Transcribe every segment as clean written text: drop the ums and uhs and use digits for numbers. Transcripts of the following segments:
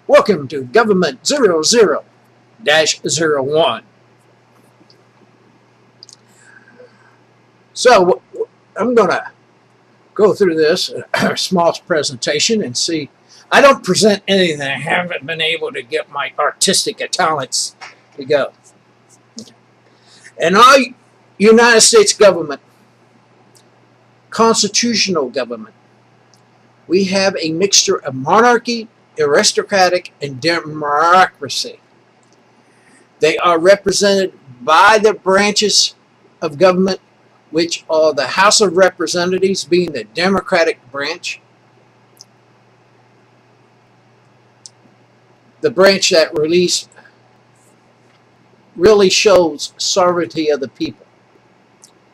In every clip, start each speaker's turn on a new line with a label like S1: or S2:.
S1: Welcome to Government 00-01. So I'm going to go through this small presentation and see. I don't present anything. I haven't been able to get my artistic talents to go. And our United States government, constitutional government, we have a mixture of monarchy, aristocratic, and democracy. They are represented by the branches of government, which are the House of Representatives being the Democratic branch, the branch that really shows sovereignty of the people.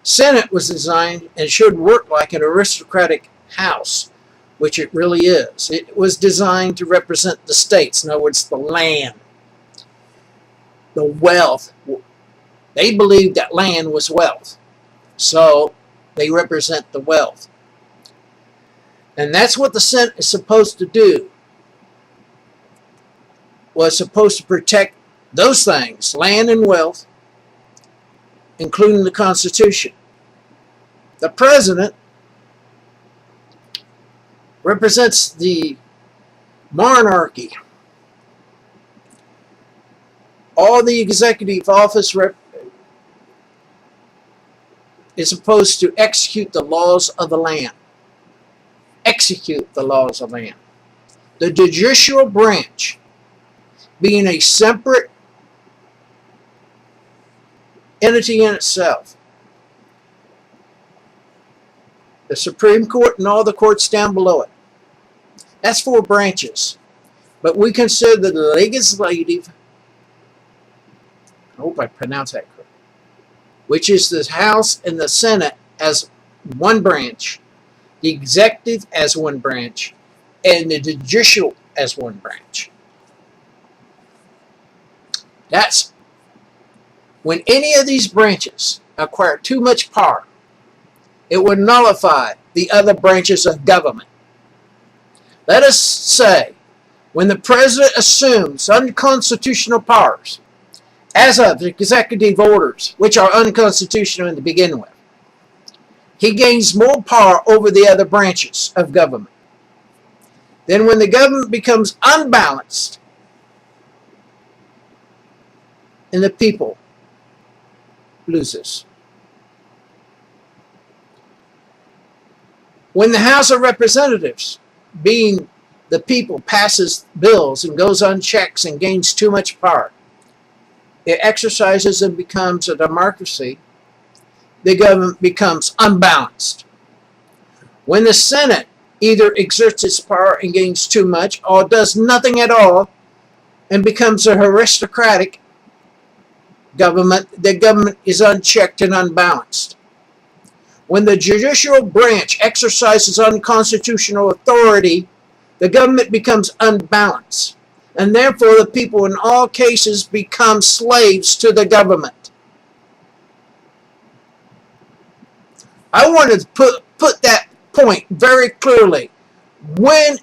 S1: Senate was designed and should work like an aristocratic house, which it really is. It was designed to represent the states, in other words, the land, the wealth. They believed that land was wealth, so they represent the wealth. And that's what the Senate is supposed to do, was supposed to protect those things, land and wealth, including the Constitution. The President represents the monarchy. All the executive office is supposed to execute the laws of the land. Execute the laws of the land. The judicial branch, being a separate entity in itself. The Supreme Court and all the courts down below it. That's 4 branches. But we consider the legislative, I hope I pronounced that correctly, which is the House and the Senate as one branch, the executive as one branch, and the judicial as one branch. That's when any of these branches acquire too much power, it would nullify the other branches of government. Let us say, when the president assumes unconstitutional powers, as of executive orders, which are unconstitutional to begin with, he gains more power over the other branches of government. Then when the government becomes unbalanced, and the people loses. When the House of Representatives, being the people, passes bills and goes unchecked and gains too much power, it exercises and becomes a democracy, the government becomes unbalanced. When the Senate either exerts its power and gains too much, or does nothing at all and becomes an aristocratic government, the government is unchecked and unbalanced. When the judicial branch exercises unconstitutional authority, the government becomes unbalanced, and therefore the people in all cases become slaves to the government. I wanted to put that point very clearly. When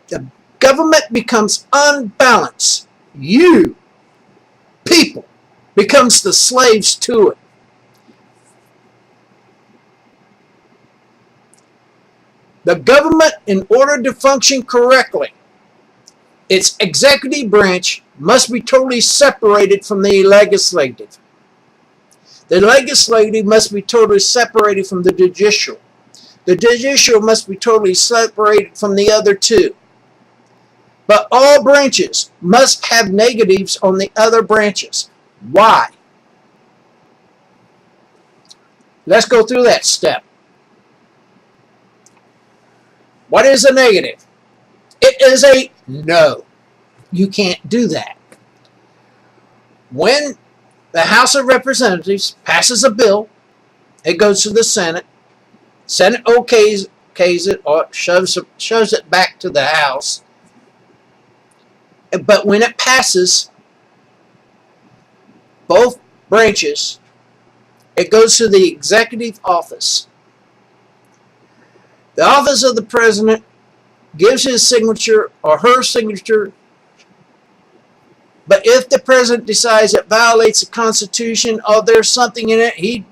S1: the government becomes unbalanced, you, people, becomes the slaves to it. The government, in order to function correctly, its executive branch must be totally separated from the legislative. The legislative must be totally separated from the judicial. The judicial must be totally separated from the other 2. But all branches must have negatives on the other branches. Why? Let's go through that step. What is a negative? It is a no. You can't do that. When the House of Representatives passes a bill, it goes to the Senate. Senate okays it or shoves it back to the House. But when it passes both branches, it goes to the executive office. The office of the president gives his signature or her signature But if the president decides it violates the Constitution, or there's something in it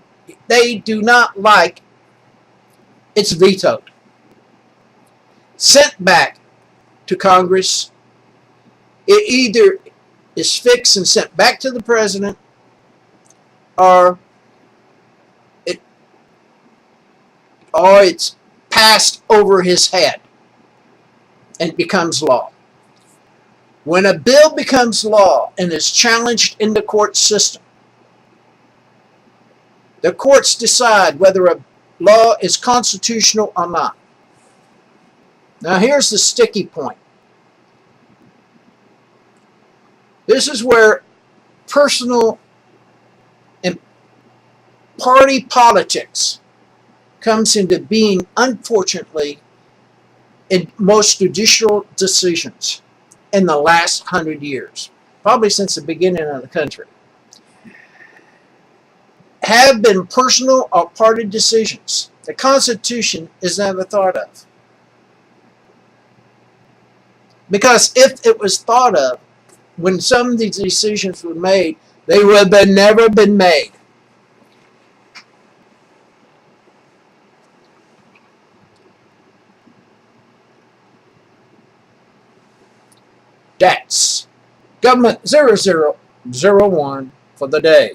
S1: they do not like, it's vetoed. Sent back to Congress. It either is fixed and sent back to the president, or it's passed over his head and becomes law. When a bill becomes law and is challenged in the court system, the courts decide whether a law is constitutional or not. Now here's the sticky point. This is where personal and party politics comes into being, unfortunately, in most judicial decisions in the last 100 years, probably since the beginning of the country, have been personal or party decisions. The Constitution is never thought of. Because if it was thought of, when some of these decisions were made, they would have never been made. That's Government 0001 for the day.